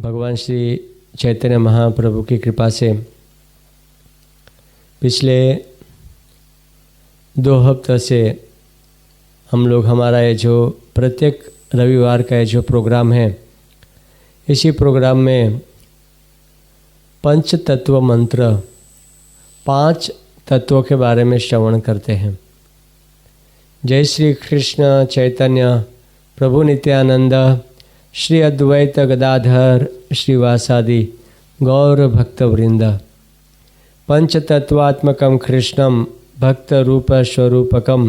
भगवान श्री चैतन्य महाप्रभु की कृपा से पिछले 2 हफ्ते से हम लोग हमारा ये जो प्रत्येक रविवार का ये जो प्रोग्राम है, इसी प्रोग्राम में पंच तत्व मंत्र 5 तत्वों के बारे में श्रवण करते हैं। जय श्री कृष्ण चैतन्य प्रभु नित्यानंद श्री अद्वैत गदाधर श्रीवासादि गौर भक्तवृंद। पंचतत्वात्मकं कृष्णं भक्त रूप स्वरूपकं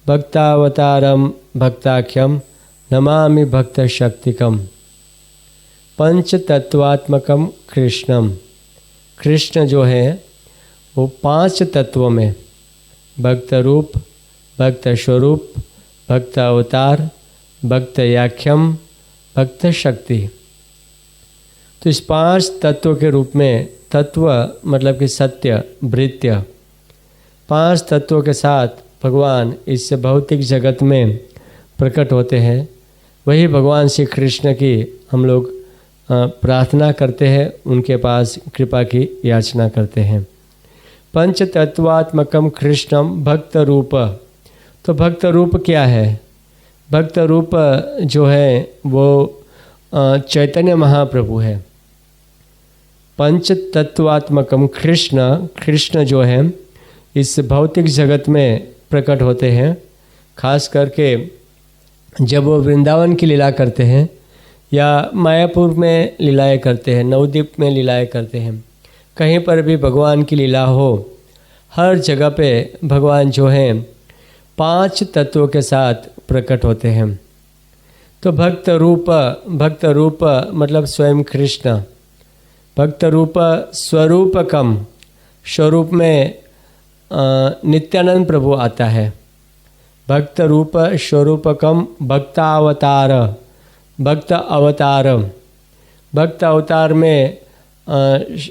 भक्तावतारम भक्ताख्यम नमामि भक्त शक्तिकम। पंचतत्वात्मकं कृष्णम, कृष्ण जो है वो 5 तत्वों में भक्त रूप, भक्त स्वरूप, भक्त अवतार, भक्त याख्यम, भक्त शक्ति। तो इस 5 तत्व के रूप में, तत्व मतलब कि सत्य, भृत्य, 5 तत्वों के साथ भगवान इस भौतिक जगत में प्रकट होते हैं। वही भगवान श्री कृष्ण की हम लोग प्रार्थना करते हैं, उनके पास कृपा की याचना करते हैं। पंच तत्वात्मकम कृष्णम भक्त रूप। तो भक्त रूप क्या है? भक्त रूप जो है वो चैतन्य महाप्रभु है। पंच तत्वात्मकम कृष्ण, कृष्ण जो है इस भौतिक जगत में प्रकट होते हैं। खास करके जब वो वृंदावन की लीला करते हैं या मायापुर में लीलाएँ करते हैं, नवद्वीप में लीलाएँ करते हैं, कहीं पर भी भगवान की लीला हो, हर जगह पे भगवान जो हैं 5 तत्वों के साथ प्रकट होते हैं। तो भक्त रूप मतलब स्वयं कृष्ण। भक्त रूप स्वरूपकम, स्वरूप में नित्यानंद प्रभु आता है। भक्त रूप स्वरूपकम भक्तावतार, भक्त अवतार, भक्त अवतार में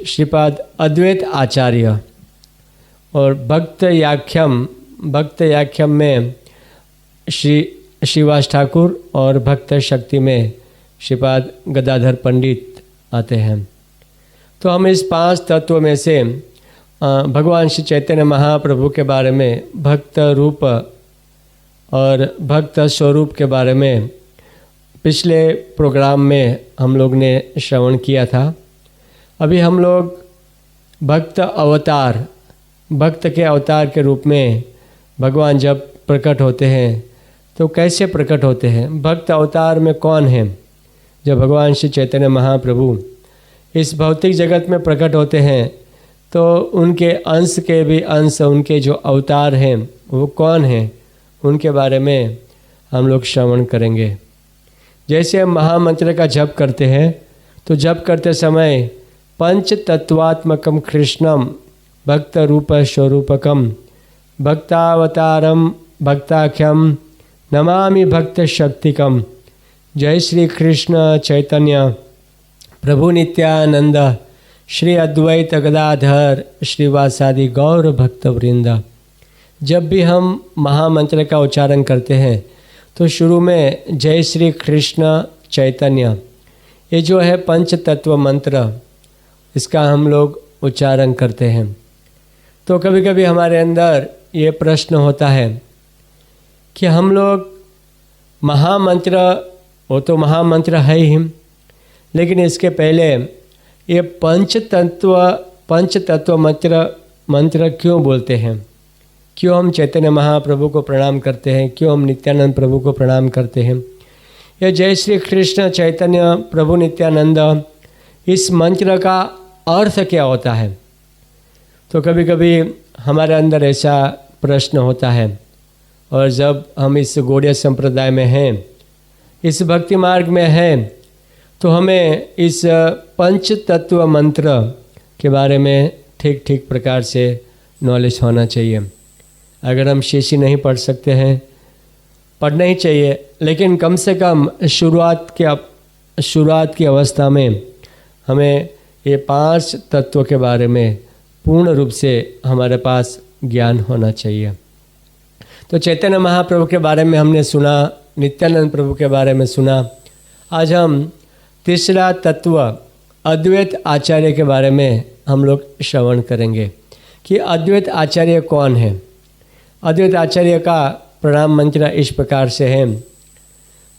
श्रीपाद अद्वैत आचार्य। और भक्त याख्यम में श्रीवास ठाकुर और भक्त शक्ति में श्रीपाद गदाधर पंडित आते हैं। तो हम इस 5 तत्वों में से भगवान श्री चैतन्य महाप्रभु के बारे में, भक्त रूप और भक्त स्वरूप के बारे में पिछले प्रोग्राम में हम लोग ने श्रवण किया था। अभी हम लोग भक्त अवतार, भक्त के अवतार के रूप में भगवान जब प्रकट होते हैं तो कैसे प्रकट होते हैं, भक्त अवतार में कौन है? जब भगवान श्री चैतन्य महाप्रभु इस भौतिक जगत में प्रकट होते हैं तो उनके अंश के भी अंश, उनके जो अवतार हैं वो कौन हैं, उनके बारे में हम लोग श्रवण करेंगे। जैसे हम महामंत्र का जप करते हैं तो जप करते समय पंच तत्वात्मकम कृष्णम भक्त रूप स्वरूपकम भक्तावतारम भक्ताख्यम नमामि भक्त शक्तिकम। जय श्री कृष्ण चैतन्य प्रभु नित्यानंद श्री अद्वैत गदाधर श्रीवासादि गौर भक्तवृंद। जब भी हम महामंत्र का उच्चारण करते हैं तो शुरू में जय श्री कृष्ण चैतन्य, ये जो है पंच तत्व मंत्र, इसका हम लोग उच्चारण करते हैं। तो कभी कभी हमारे अंदर ये प्रश्न होता है कि हम लोग महामंत्र, वो तो महामंत्र है ही, लेकिन इसके पहले ये पंच तत्व मंत्र क्यों बोलते हैं? क्यों हम चैतन्य महाप्रभु को प्रणाम करते हैं? क्यों हम नित्यानंद प्रभु को प्रणाम करते हैं? ये जय श्री कृष्ण चैतन्य प्रभु नित्यानंद, इस मंत्र का अर्थ क्या होता है? तो कभी कभी हमारे अंदर ऐसा प्रश्न होता है। और जब हम इस गौड़ीय संप्रदाय में हैं, इस भक्ति मार्ग में हैं, तो हमें इस पंच तत्व मंत्र के बारे में ठीक ठीक प्रकार से नॉलेज होना चाहिए। अगर हम शेषी नहीं पढ़ सकते हैं, पढ़ना ही चाहिए, लेकिन कम से कम शुरुआत की अवस्था में हमें ये 5 तत्वों के बारे में पूर्ण रूप से हमारे पास ज्ञान होना चाहिए। तो चैतन्य महाप्रभु के बारे में हमने सुना, नित्यानंद प्रभु के बारे में सुना। आज हम तीसरा तत्व अद्वैत आचार्य के बारे में हम लोग श्रवण करेंगे कि अद्वैत आचार्य कौन है। अद्वैत आचार्य का प्रणाम मंत्र इस प्रकार से है।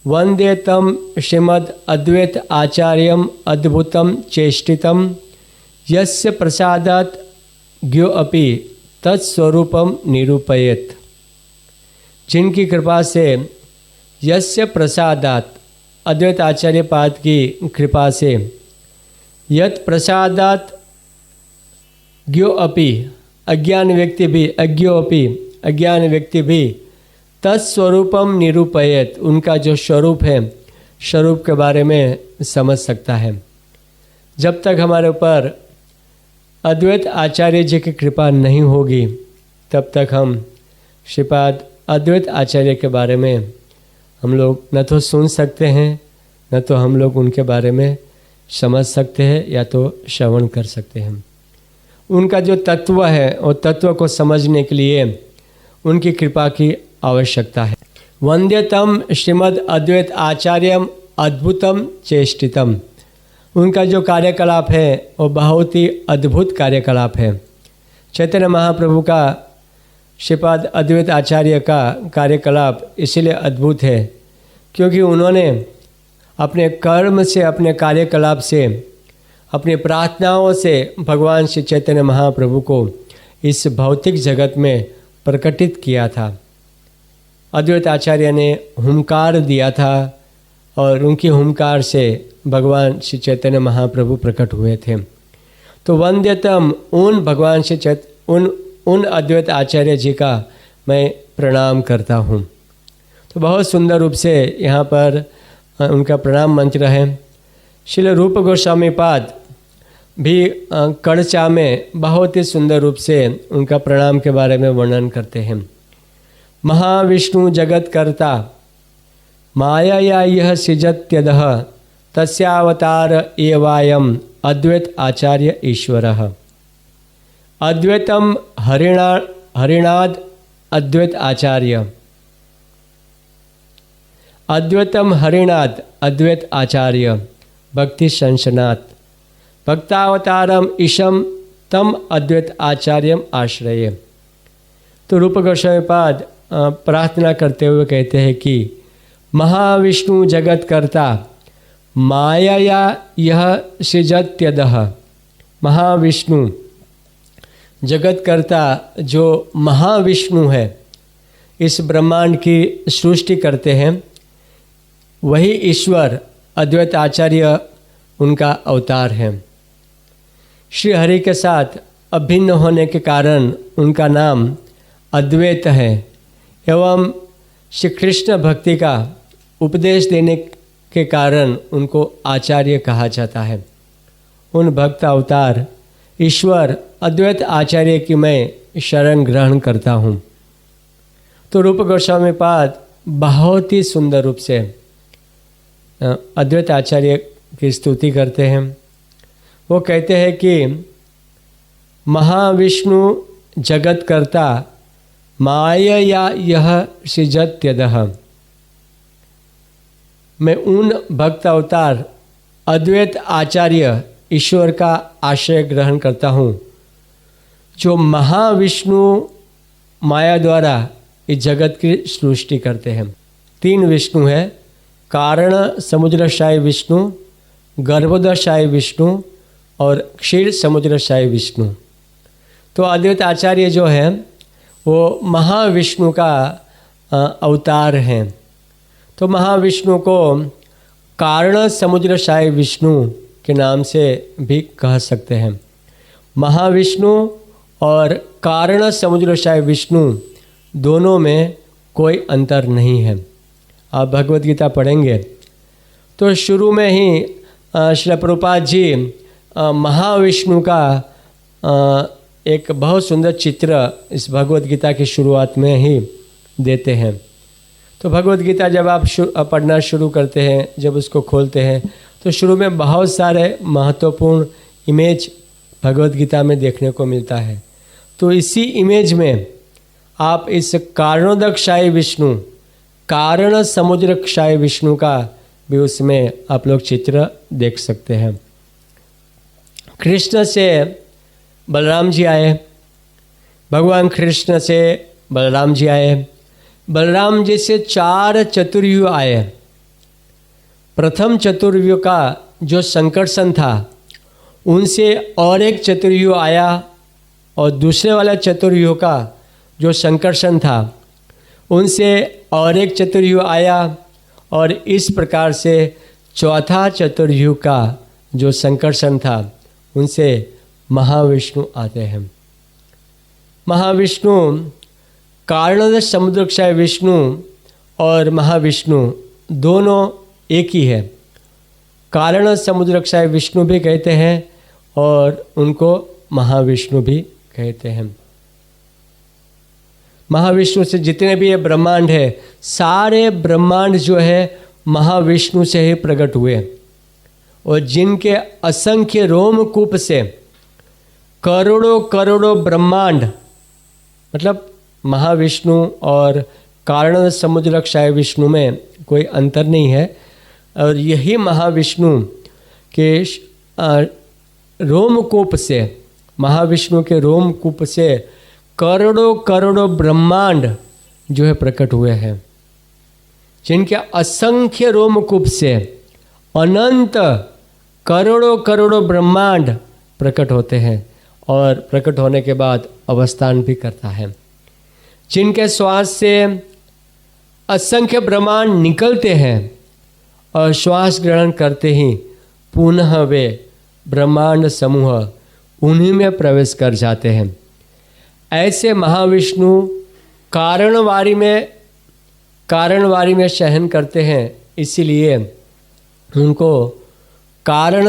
वंदे तम श्रीमद् अद्वैत आचार्यम अद्भुतम चेष्टितम यस्य प्रसादात् ज्ञो अपि तत्स्वरूपम निरूपयेत्। जिनकी कृपा से, यस्य प्रसादात्, अद्वैत आचार्य पाद की कृपा से, यत् प्रसादात् ज्ञो अपि, अज्ञान व्यक्ति भी, अज्ञो अपि, अज्ञान व्यक्ति भी, तत्स्वरूपम निरूपयेत्, उनका जो स्वरूप है, स्वरूप के बारे में समझ सकता है। जब तक हमारे ऊपर अद्वैत आचार्य जी की कृपा नहीं होगी तब तक हम श्रीपाद अद्वैत आचार्य के बारे में हम लोग न तो सुन सकते हैं, न तो हम लोग उनके बारे में समझ सकते हैं या तो श्रवण कर सकते हैं। उनका जो तत्व है और तत्व को समझने के लिए उनकी कृपा की आवश्यकता है। वंद्यतम श्रीमद् अद्वैत आचार्यम अद्भुतम चेष्टितम, उनका जो कार्यकलाप है वो बहुत ही अद्भुत कार्यकलाप है। चैतन्य महाप्रभु का श्रीपाद अद्वैत आचार्य का कार्यकलाप इसलिए अद्भुत है क्योंकि उन्होंने अपने कर्म से, अपने कार्यकलाप से, अपनी प्रार्थनाओं से भगवान श्री चैतन्य महाप्रभु को इस भौतिक जगत में प्रकटित किया था। अद्वैत आचार्य ने हुंकार दिया था और उनकी हुंकार से भगवान श्री चैतन्य महाप्रभु प्रकट हुए थे। तो वंद्यतम उन भगवान श्री उन अद्वैत आचार्य जी का मैं प्रणाम करता हूँ। तो बहुत सुंदर रूप से यहाँ पर उनका प्रणाम मंत्र है। श्रील रूप गोस्वामी पाद भी कड़चा में बहुत ही सुंदर रूप से उनका प्रणाम के बारे में वर्णन करते हैं। महाविष्णु जगत कर्ता माया यह सृजत्यदः तस्यावतार एवायम अद्वैत आचार्य ईश्वरः। अद्वैतम हरिणाद अद्वैत आचार्य, अद्वैतम हरिणाद अद्वैत आचार्य भक्ति संसनात् भक्तावतारम ईशम तम अद्वैत आचार्यम आश्रय। तो रूप गोस्वामी पाद प्रार्थना करते हुए कहते हैं कि महाविष्णु जगत कर्ता माया यह सृजत्यदः, महाविष्णु जगत कर्ता जो महाविष्णु है, इस ब्रह्मांड की सृष्टि करते हैं, वही ईश्वर अद्वैत आचार्य उनका अवतार है। श्री हरि के साथ अभिन्न होने के कारण उनका नाम अद्वैत है एवं श्री कृष्ण भक्ति का उपदेश देने के कारण उनको आचार्य कहा जाता है। उन भक्त अवतार ईश्वर अद्वैत आचार्य की मैं शरण ग्रहण करता हूँ। तो रूप गोस्वामी पाद बहुत ही सुंदर रूप से अद्वैत आचार्य की स्तुति करते हैं। वो कहते हैं कि महाविष्णु जगत कर्ता माया यह सृजत्यदः, मैं उन भक्त अवतार अद्वैत आचार्य ईश्वर का आश्रय ग्रहण करता हूँ जो महाविष्णु माया द्वारा इस जगत की सृष्टि करते हैं। 3 विष्णु है, कारण समुद्रशायी विष्णु, गर्भोदशायी विष्णु और क्षीर समुद्रशायी विष्णु। तो अद्वैत आचार्य जो है वो महाविष्णु का अवतार हैं। तो महाविष्णु को कारण समुद्रशायी विष्णु के नाम से भी कह सकते हैं। महाविष्णु और कारण समुद्रशायी विष्णु दोनों में कोई अंतर नहीं है। आप भगवद गीता पढ़ेंगे तो शुरू में ही श्री प्रभुपाद जी महाविष्णु का एक बहुत सुंदर चित्र इस भगवद गीता की शुरुआत में ही देते हैं। तो भगवद गीता जब आप पढ़ना शुरू करते हैं, जब उसको खोलते हैं तो शुरू में बहुत सारे महत्वपूर्ण इमेज भगवद गीता में देखने को मिलता है। तो इसी इमेज में आप इस कारणोदकशायी विष्णु, कारण समुद्रशायी विष्णु का भी उसमें आप लोग चित्र देख सकते हैं। कृष्ण से बलराम जी आए, भगवान कृष्ण से बलराम जी आए, बलराम जी से 4 चतुर्युग आए। प्रथम चतुर्युग का जो संकर्षण था उनसे और एक चतुर्युग आया, और दूसरे वाला चतुर्युग का जो संकर्षण था उनसे और एक चतुर्युग आया, और इस प्रकार से चौथा चतुर्युग का जो संकर्षण था उनसे महाविष्णु आते हैं। महाविष्णु कारण समुद्रक्षय विष्णु और महाविष्णु दोनों एक ही है। कारण समुद्रक्षय विष्णु भी कहते हैं और उनको महाविष्णु भी कहते हैं। महाविष्णु से जितने भी ये ब्रह्मांड है, सारे ब्रह्मांड जो है महाविष्णु से ही प्रकट हुए, और जिनके असंख्य रोमकूप से करोड़ों करोड़ों ब्रह्मांड, मतलब महाविष्णु और कारण समुद्रक्षय विष्णु में कोई अंतर नहीं है, और यही महाविष्णु के रोमकूप से, महाविष्णु के रोमकूप से करोड़ों करोड़ों ब्रह्मांड जो है प्रकट हुए हैं, जिनके असंख्य रोमकूप से अनंत करोड़ों करोड़ों ब्रह्मांड प्रकट होते हैं, और प्रकट होने के बाद अवस्थान भी करता है। जिनके श्वास से असंख्य ब्रह्मांड निकलते हैं और श्वास ग्रहण करते ही पुनः वे ब्रह्मांड समूह उन्हीं में प्रवेश कर जाते हैं। ऐसे महाविष्णु कारणवारी में शयन करते हैं, इसीलिए उनको कारण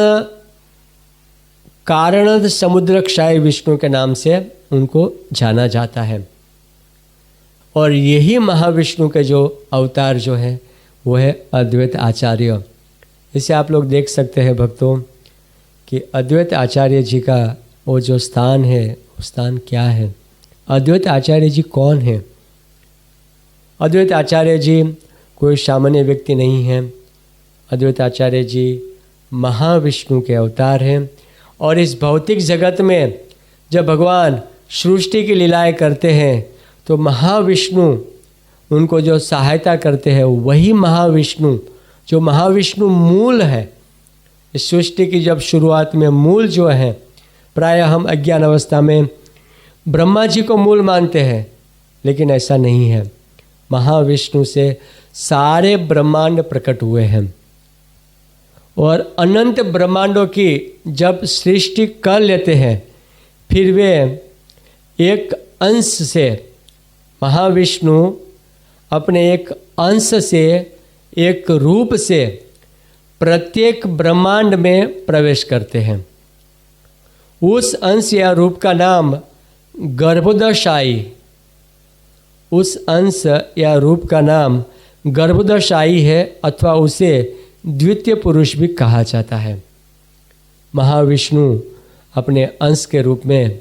समुद्रक्षय विष्णु के नाम से उनको जाना जाता है। और यही महाविष्णु के जो अवतार जो है वो है अद्वैत आचार्य। इसे आप लोग देख सकते हैं भक्तों कि अद्वैत आचार्य जी का वो जो स्थान है, वो स्थान क्या है, अद्वैत आचार्य जी कौन है। अद्वैत आचार्य जी कोई सामान्य व्यक्ति नहीं है। अद्वैत आचार्य जी महाविष्णु के अवतार हैं, और इस भौतिक जगत में जब भगवान सृष्टि की लीलाएं करते हैं तो महाविष्णु उनको जो सहायता करते हैं, वही महाविष्णु जो महाविष्णु मूल है। इस सृष्टि की जब शुरुआत में मूल जो है, प्रायः हम अज्ञान अवस्था में ब्रह्मा जी को मूल मानते हैं, लेकिन ऐसा नहीं है। महाविष्णु से सारे ब्रह्मांड प्रकट हुए हैं, और अनंत ब्रह्मांडों की जब सृष्टि कर लेते हैं, फिर वे एक अंश से, महाविष्णु अपने एक अंश से, एक रूप से प्रत्येक ब्रह्मांड में प्रवेश करते हैं। उस अंश या रूप का नाम गर्भोदशाई, उस अंश या रूप का नाम गर्भोदशाई है, अथवा उसे द्वितीय पुरुष भी कहा जाता है। महाविष्णु अपने अंश के रूप में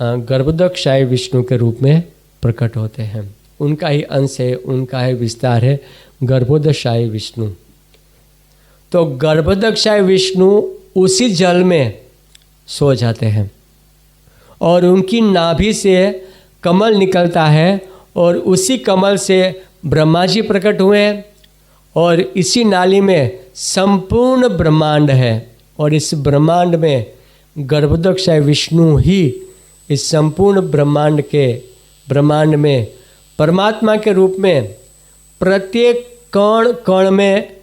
गर्भोदशाई विष्णु के रूप में प्रकट होते हैं। उनका ही अंश है, उनका ही विस्तार है गर्भोदशाई विष्णु। तो गर्भोदशाई विष्णु उसी जल में सो जाते हैं, और उनकी नाभि से कमल निकलता है, और उसी कमल से ब्रह्मा जी प्रकट हुए हैं, और इसी नाली में संपूर्ण ब्रह्मांड है, और इस ब्रह्मांड में गर्भोदशाई विष्णु ही इस संपूर्ण ब्रह्मांड में परमात्मा के रूप में प्रत्येक कण कण में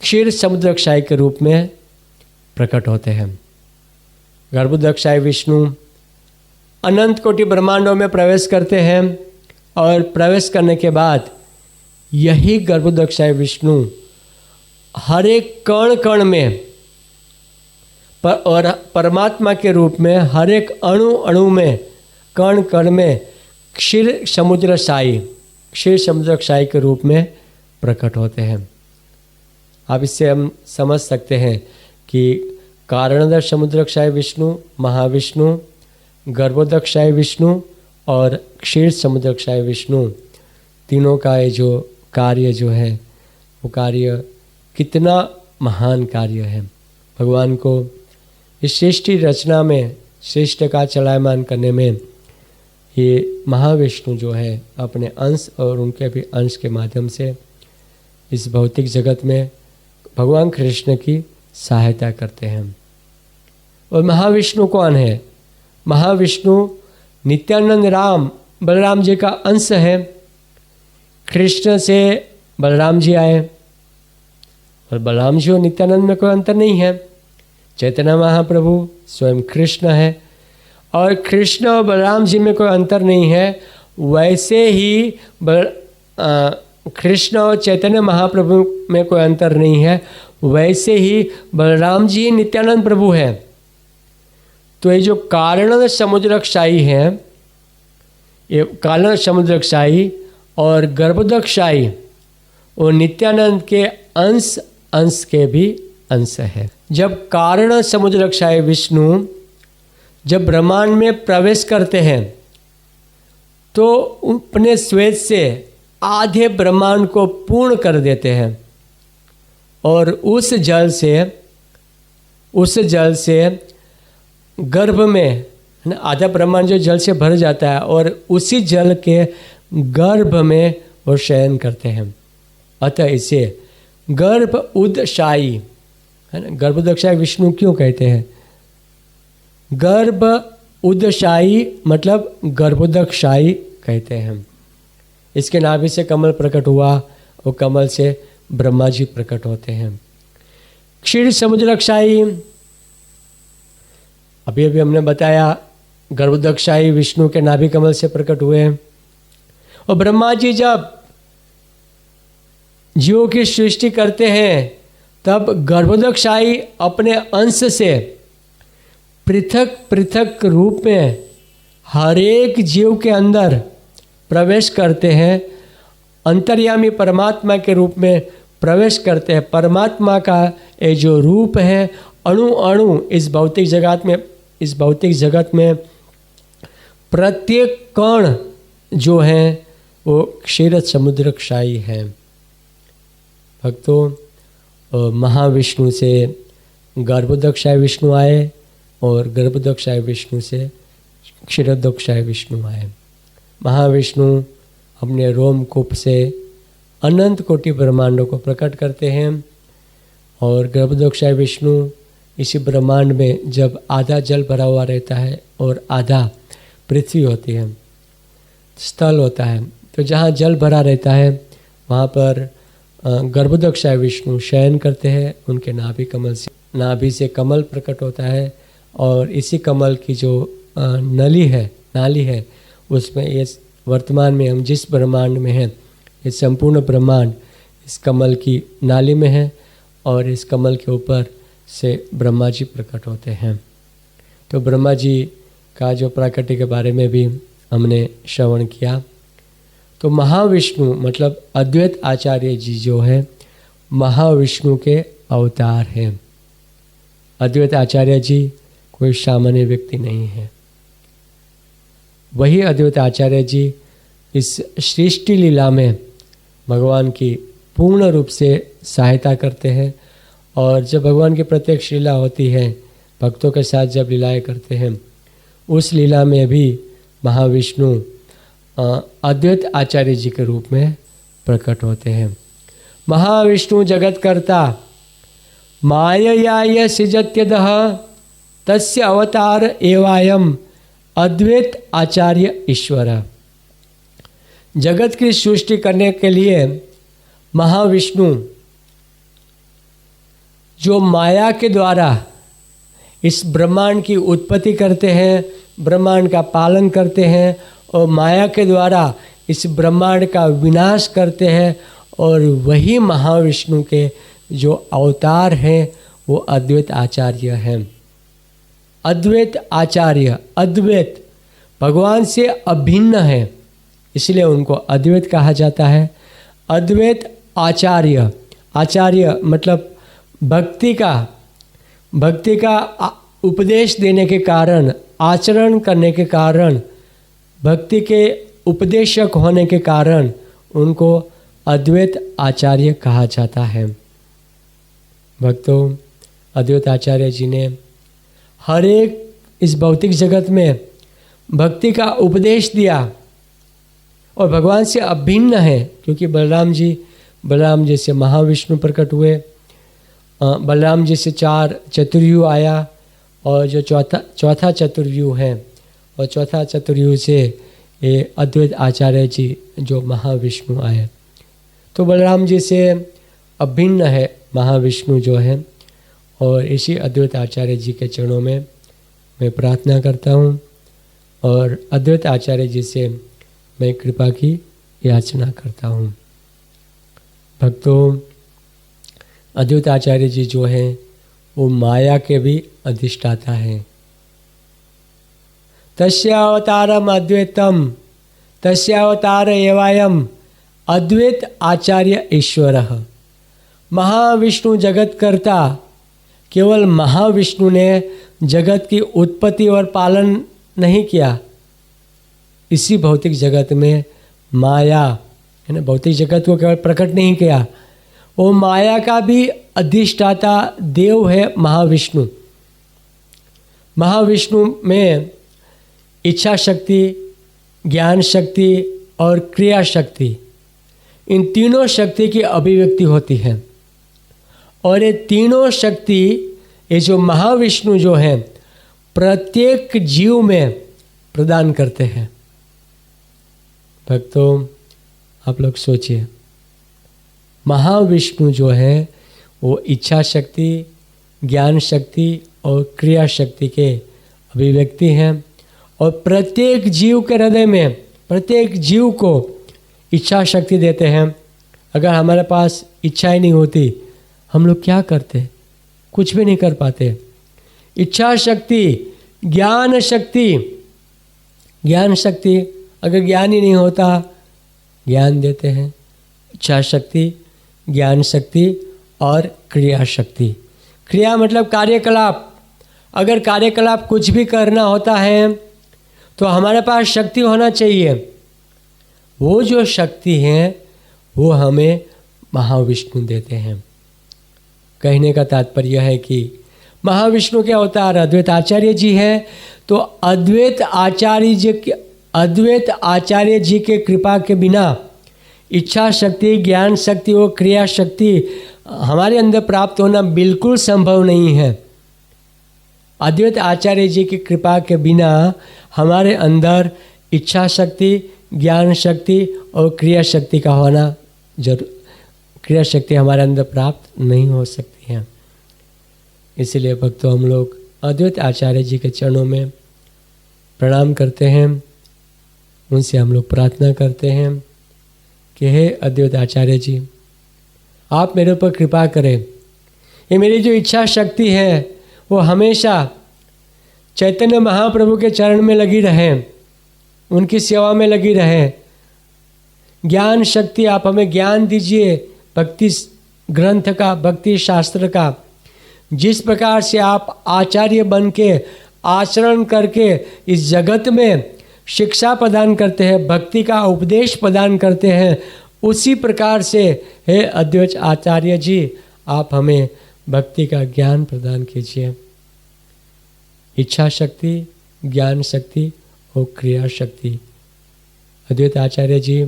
क्षीर समुद्रक्षय के रूप में प्रकट होते हैं। गर्भोदशाई विष्णु अनंत कोटि ब्रह्मांडों में प्रवेश करते हैं, और प्रवेश करने के बाद यही गर्भोदशाई विष्णु हर एक कण कण में और परमात्मा के रूप में हर एक अणु अणु में, कण कण में क्षीर समुद्रक्षय के रूप में प्रकट होते हैं। अब इससे हम समझ सकते हैं कि कारणदर समुद्रक्षय विष्णु, महाविष्णु, गर्भोदशाई विष्णु और क्षीर समुद्रक्षय विष्णु, तीनों का ये जो कार्य जो है वो कार्य कितना महान कार्य है। भगवान को इस सृष्टि रचना में श्रेष्ठ का चलायमान करने में ये महाविष्णु जो है अपने अंश और उनके भी अंश के माध्यम से इस भौतिक जगत में भगवान कृष्ण की सहायता करते हैं। और महाविष्णु कौन है? महाविष्णु नित्यानंद राम बलराम जी का अंश है। कृष्ण से बलराम जी आए और बलराम जी और नित्यानंद में कोई अंतर नहीं है। चैतन्य महाप्रभु स्वयं कृष्ण है और कृष्ण और बलराम जी में कोई अंतर नहीं है। वैसे ही कृष्ण और चैतन्य महाप्रभु में कोई अंतर नहीं है, वैसे ही बलराम जी नित्यानंद प्रभु हैं। तो ये जो कारण समुद्रकशाही है, ये कारण समुद्रकशाही और गर्भोदकशाही और नित्यानंद के अंश अंश के भी अंश है। जब कारण समुद्रकशाही विष्णु जब ब्रह्मांड में प्रवेश करते हैं तो अपने श्वेत से आधे ब्रह्मांड को पूर्ण कर देते हैं और उस जल से गर्भ में आधा ब्रह्मांड जो जल से भर जाता है और उसी जल के गर्भ में वो शयन करते हैं। अतः इसे गर्भ उदशायी है ना, गर्भोदकशाही विष्णु क्यों कहते हैं? गर्भ उदशायी मतलब गर्भोदकशाही कहते हैं। इसके नाभि से कमल प्रकट हुआ और कमल से ब्रह्मा जी प्रकट होते हैं। क्षीर समुद्रकशाही, अभी अभी हमने बताया गर्भोदकशाही विष्णु के नाभि कमल से प्रकट हुए। और ब्रह्मा जी जब जीवों की सृष्टि करते हैं तब गर्भोदकशाही अपने अंश से पृथक पृथक रूप में हर एक जीव के अंदर प्रवेश करते हैं। अंतर्यामी परमात्मा के रूप में प्रवेश करते हैं। परमात्मा का ये जो रूप है अणु अणु इस भौतिक जगत में प्रत्येक कण जो है वो क्षीर समुद्रकशाही है। भक्तों, महाविष्णु से गर्भोदकशाही विष्णु आए और गर्भोदकशाही विष्णु से क्षीरोदकशाही विष्णु आए। महाविष्णु अपने रोमकूप से अनंत कोटि ब्रह्मांडों को प्रकट करते हैं और गर्भोदकशाही विष्णु इसी ब्रह्मांड में जब आधा जल भरा हुआ रहता है और आधा पृथ्वी होती है, स्थल होता है, तो जहाँ जल भरा रहता है वहाँ पर गर्भोदकशाही विष्णु शयन करते हैं। उनके नाभि से कमल प्रकट होता है और इसी कमल की जो नाली है उसमें ये वर्तमान में हम जिस ब्रह्मांड में हैं, ये संपूर्ण ब्रह्मांड इस कमल की नाली में है और इस कमल के ऊपर से ब्रह्मा जी प्रकट होते हैं। तो ब्रह्मा जी का जो प्राकृतिक के बारे में भी हमने श्रवण किया। तो महाविष्णु मतलब अद्वैत आचार्य जी जो है महाविष्णु के अवतार हैं। अद्वैत आचार्य जी कोई सामान्य व्यक्ति नहीं है। वही अद्वैत आचार्य जी इस सृष्टि लीला में भगवान की पूर्ण रूप से सहायता करते हैं और जब भगवान की प्रत्यक्ष लीला होती है, भक्तों के साथ जब लीलाएं करते हैं, उस लीला में भी महाविष्णु अद्वैत आचार्य जी के रूप में प्रकट होते हैं। महाविष्णु जगत्कर्ता मायया सृजत्यदः तस्य अवतार एवायम अद्वैत आचार्य ईश्वर। जगत की सृष्टि करने के लिए महाविष्णु जो माया के द्वारा इस ब्रह्मांड की उत्पत्ति करते हैं, ब्रह्मांड का पालन करते हैं और माया के द्वारा इस ब्रह्मांड का विनाश करते हैं। और वही महाविष्णु के जो अवतार हैं वो अद्वैत आचार्य हैं। अद्वैत आचार्य, अद्वैत भगवान से अभिन्न है, इसलिए उनको अद्वैत कहा जाता है। अद्वैत आचार्य, आचार्य मतलब भक्ति का उपदेश देने के कारण, आचरण करने के कारण, भक्ति के उपदेशक होने के कारण उनको अद्वैत आचार्य कहा जाता है। भक्तों, अद्वैत आचार्य जी ने हर एक इस भौतिक जगत में भक्ति का उपदेश दिया और भगवान से अभिन्न है, क्योंकि बलराम जी से महाविष्णु प्रकट हुए, बलराम जी से 4 चतुर्यु आया और जो चौथा चतुर्यु है, और चौथा चतुर्यु से ये अद्वैत आचार्य जी जो महाविष्णु आए। तो बलराम जी से अभिन्न है महाविष्णु जो है, और इसी अद्वैत आचार्य जी के चरणों में मैं प्रार्थना करता हूँ और अद्वैत आचार्य जी से मैं कृपा की याचना करता हूँ। भक्तों, अद्वैत आचार्य जी जो हैं वो माया के भी अधिष्ठाता हैं। तस्यावतारम अद्वैतम तस्यावतार एवायम अद्वैत आचार्य ईश्वरः। महाविष्णु जगत कर्ता, केवल महाविष्णु ने जगत की उत्पत्ति और पालन नहीं किया। इसी भौतिक जगत में माया है ना, भौतिक जगत को केवल प्रकट नहीं किया, वो माया का भी अधिष्ठाता देव है महाविष्णु। महाविष्णु में इच्छा शक्ति, ज्ञान शक्ति और क्रिया शक्ति, इन तीनों शक्ति की अभिव्यक्ति होती है। और ये तीनों शक्ति, ये जो महाविष्णु जो हैं, प्रत्येक जीव में प्रदान करते हैं। भक्तों, आप लोग सोचिए, महाविष्णु जो है वो इच्छा शक्ति, ज्ञान शक्ति और क्रिया शक्ति के अभिव्यक्ति हैं, और प्रत्येक जीव के हृदय में प्रत्येक जीव को इच्छा शक्ति देते हैं। अगर हमारे पास इच्छा ही नहीं होती, हम लोग क्या करते? कुछ भी नहीं कर पाते। इच्छा शक्ति, ज्ञान शक्ति, अगर ज्ञान ही नहीं होता, ज्ञान देते हैं। इच्छा शक्ति, ज्ञान शक्ति और क्रिया शक्ति। क्रिया मतलब कार्यकलाप। अगर कार्यकलाप कुछ भी करना होता है तो हमारे पास शक्ति होना चाहिए। वो जो शक्ति है वो हमें महाविष्णु देते हैं। कहने का तात्पर्य है कि महाविष्णु के अवतार अद्वैत आचार्य जी हैं, तो अद्वैत आचार्य जी के कृपा के बिना इच्छा शक्ति, ज्ञान शक्ति और क्रिया शक्ति हमारे अंदर प्राप्त होना बिल्कुल संभव नहीं है। अद्वैत आचार्य जी की कृपा के बिना हमारे अंदर इच्छा शक्ति, ज्ञान शक्ति और क्रिया शक्ति का होना क्रिया शक्ति हमारे अंदर प्राप्त नहीं हो सकती है। इसलिए भक्तों, हम लोग अद्वैत आचार्य जी के चरणों में प्रणाम करते हैं, उनसे हम लोग प्रार्थना करते हैं कि हे अद्वैत आचार्य जी, आप मेरे ऊपर कृपा करें। ये मेरी जो इच्छा शक्ति है वो हमेशा चैतन्य महाप्रभु के चरण में लगी रहे, उनकी सेवा में लगी रहे। ज्ञान शक्ति, आप हमें ज्ञान दीजिए भक्ति ग्रंथ का, भक्ति शास्त्र का। जिस प्रकार से आप आचार्य बन के आचरण करके इस जगत में शिक्षा प्रदान करते हैं, भक्ति का उपदेश प्रदान करते हैं, उसी प्रकार से हे अद्वैत आचार्य जी, आप हमें भक्ति का ज्ञान प्रदान कीजिए। इच्छा शक्ति, ज्ञान शक्ति और क्रिया शक्ति। अद्वैत आचार्य जी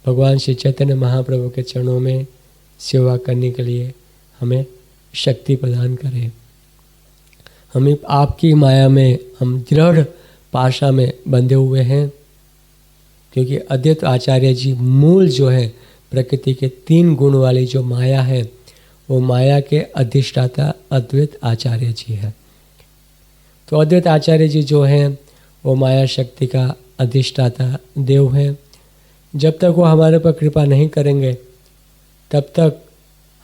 भगवान श्री चैतन्य महाप्रभु के चरणों में सेवा करने के लिए हमें शक्ति प्रदान करें। हमें आपकी माया में हम दृढ़ पाशा में बंधे हुए हैं, क्योंकि अद्वैत आचार्य जी मूल जो है प्रकृति के 3 गुण वाली जो माया है, वो माया के अधिष्ठाता अद्वैत आचार्य जी है। तो अद्वैत आचार्य जी जो हैं वो माया शक्ति का अधिष्ठाता देव हैं। जब तक वो हमारे पर कृपा नहीं करेंगे, तब तक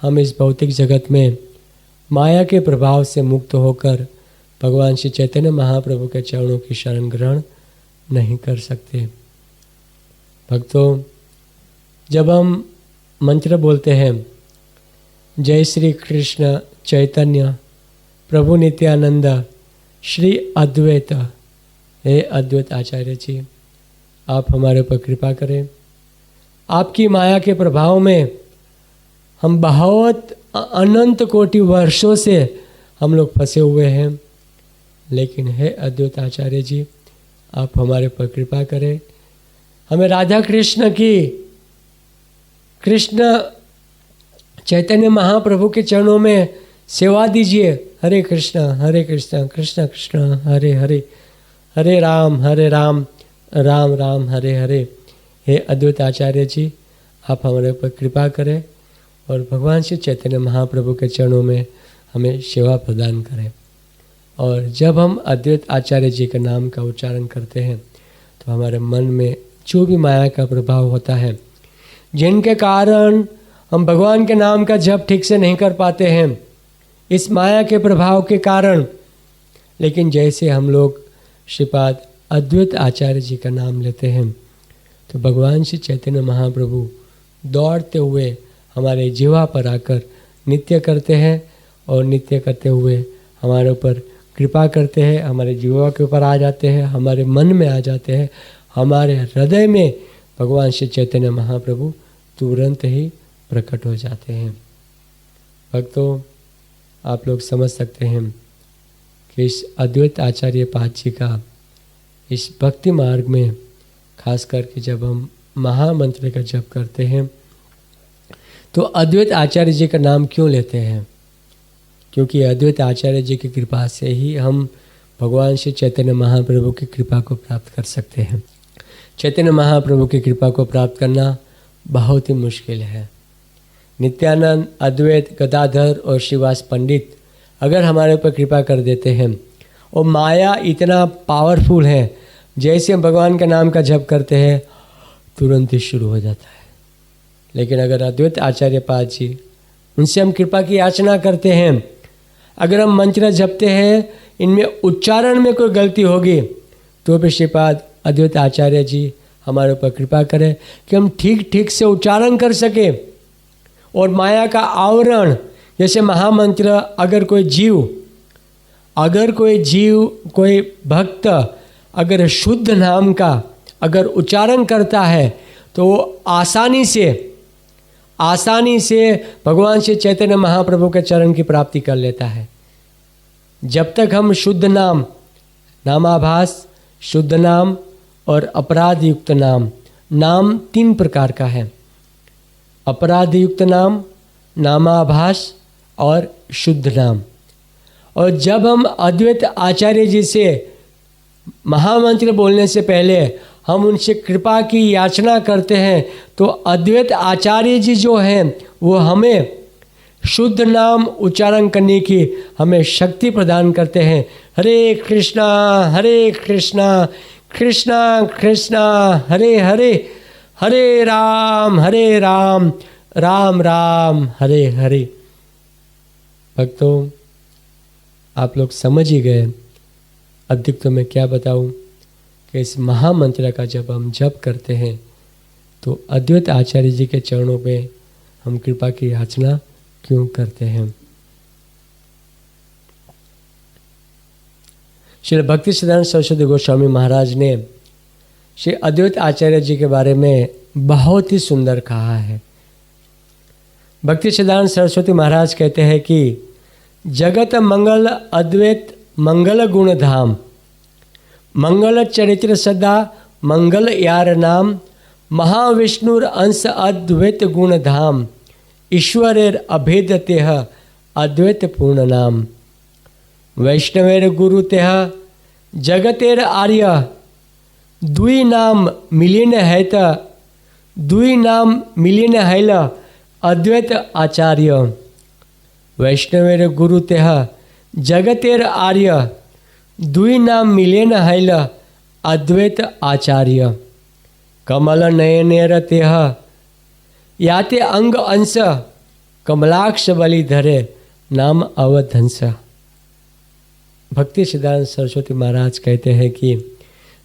हम इस भौतिक जगत में माया के प्रभाव से मुक्त होकर भगवान श्री चैतन्य महाप्रभु के चरणों की शरण ग्रहण नहीं कर सकते। भक्तों, जब हम मंत्र बोलते हैं जय श्री कृष्ण चैतन्य प्रभु नित्यानंद श्री अद्वैत, हे अद्वैत आचार्य जी, आप हमारे ऊपर कृपा करें। आपकी माया के प्रभाव में हम बहुत अनंत कोटि वर्षों से हम लोग फंसे हुए हैं। लेकिन हे अद्वैत आचार्य जी, आप हमारे पर कृपा करें, हमें राधा कृष्ण की, कृष्ण चैतन्य महाप्रभु के चरणों में सेवा दीजिए। हरे कृष्ण कृष्ण कृष्ण हरे हरे, हरे राम राम राम हरे हरे। हे अद्वैत आचार्य जी, आप हमारे पर कृपा करें और भगवान श्री चैतन्य महाप्रभु के चरणों में हमें सेवा प्रदान करें। और जब हम अद्वैत आचार्य जी के नाम का उच्चारण करते हैं तो हमारे मन में जो भी माया का प्रभाव होता है, जिनके कारण हम भगवान के नाम का जप ठीक से नहीं कर पाते हैं इस माया के प्रभाव के कारण, लेकिन जैसे हम लोग श्रीपाद अद्वैत आचार्य जी का नाम लेते हैं तो भगवान श्री चैतन्य महाप्रभु दौड़ते हुए हमारे जीवा पर आकर नित्य करते हैं और नित्य करते हुए हमारे ऊपर कृपा करते हैं, हमारे जीवा के ऊपर आ जाते हैं, हमारे मन में आ जाते हैं, हमारे हृदय में भगवान श्री चैतन्य महाप्रभु तुरंत ही प्रकट हो जाते हैं। भक्तों, आप लोग समझ सकते हैं कि इस अद्वैत आचार्य पाद जी का इस भक्ति मार्ग में खास करके जब हम महामंत्र का जप करते हैं तो अद्वैत आचार्य जी का नाम क्यों लेते हैं? क्योंकि अद्वैत आचार्य जी की कृपा से ही हम भगवान श्री चैतन्य महाप्रभु की कृपा को प्राप्त कर सकते हैं। चैतन्य महाप्रभु की कृपा को प्राप्त करना बहुत ही मुश्किल है। नित्यानंद, अद्वैत, गदाधर और श्रीवास पंडित अगर हमारे ऊपर कृपा कर देते हैं और माया इतना पावरफुल है, जैसे हम भगवान के नाम का जप करते हैं तुरंत ही शुरू हो जाता है। लेकिन अगर अद्वैत आचार्य पाद जी, उनसे हम कृपा की याचना करते हैं, अगर हम मंत्र जपते हैं इनमें उच्चारण में कोई गलती होगी तो भी श्रीपाद अद्वैत आचार्य जी हमारे ऊपर कृपा करें कि हम ठीक से उच्चारण कर सके और माया का आवरण, जैसे महामंत्र, अगर कोई जीव कोई भक्त अगर शुद्ध नाम का अगर उच्चारण करता है तो वो आसानी से भगवान श्री चैतन्य महाप्रभु के चरण की प्राप्ति कर लेता है। जब तक हम शुद्ध नाम, नामाभास, शुद्ध नाम और अपराध युक्त नाम 3 प्रकार का है। अपराध युक्त नाम, नामाभास और शुद्ध नाम। और जब हम अद्वैत आचार्य जी से महामंत्र बोलने से पहले हम उनसे कृपा की याचना करते हैं तो अद्वैत आचार्य जी जो हैं वो हमें शुद्ध नाम उच्चारण करने की हमें शक्ति प्रदान करते हैं। हरे कृष्णा कृष्णा कृष्णा हरे हरे, हरे राम राम राम हरे हरे। भक्तों, आप लोग समझ ही गए। अधिक तो मैं क्या बताऊं कि इस महामंत्र का जब हम जप करते हैं तो अद्वैत आचार्य जी के चरणों पे हम कृपा की याचना क्यों करते हैं। श्री भक्ति सिद्धांत सरस्वती गोस्वामी महाराज ने श्री अद्वैत आचार्य जी के बारे में बहुत ही सुंदर कहा है। भक्ति सिद्धांत सरस्वती महाराज कहते हैं कि जगत मंगल अद्वैत मंगल गुण धाम, मंगल चरित्र सदा मंगल यार नाम, महाविष्णुर अंश अद्वैत गुण धाम, ईश्वरेर अभेद तेह अद्वैत पूर्ण नाम, वैष्णवेर गुरु तेह जगतेर आर्य, दुई नाम मिलिन हैत, दुई नाम मिलिन हैल अद्वैत आचार्य, वैष्णवेर गुरु तेह जगतेर आर्य, दुई नाम मिलेन हैल अद्वैत आचार्य, कमल नयनेर तेह याते अंग अंश, कमलाक्ष बलि धरे नाम अवधंस। भक्ति सिद्धांत सरस्वती महाराज कहते हैं कि